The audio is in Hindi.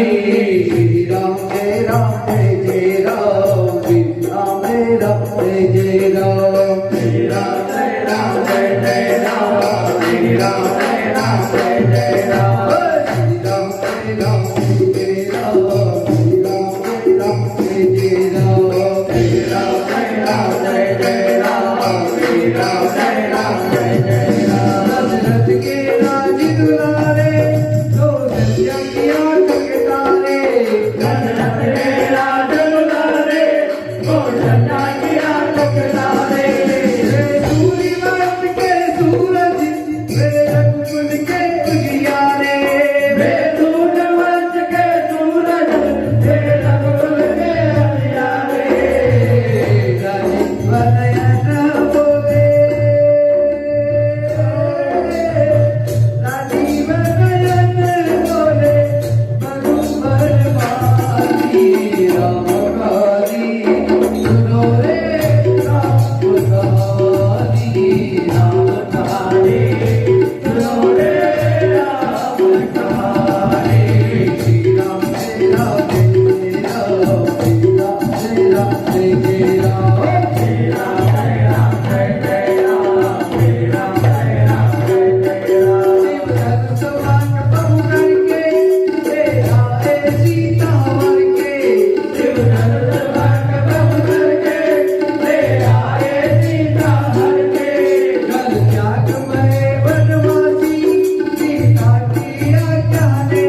श्री राम जय राम जय राम श्री राम जय राम जय राम श्री राम जय राम जय राम श्री राम जय राम जय राम श्री राम जय राम जय राम श्री राम जय राम जय राम श्री राम जय राम जय राम श्री राम जय राम जय राम दशरथ के राज दुलारे दो सत्या किया टकरारे दशरथ के राज दुलारे दो सत्या किया टकरारे सूर्य वंश के सूरज वे रघुकुल के उजियारे वे सूर्य वंश के सूरज वे रघुकुल के उजियारे राजीव नयन बोले राजीव नयन बोले मधुकर वाली राम काली सुनो रे राम काली राम काली सुनो रे राम काली श्री राम जय राम जय राम श्री राम जय राम जय राम श्री राम जय राम जय राम श्री राम जय राम जय राम शिव धनुष बाण पहुँच के तेरा है सीता वर के शिव धनुष बाण पहुँच के तेरा है सीता वर के कल त्याग मैं वनवासी सीता की आज्ञा ने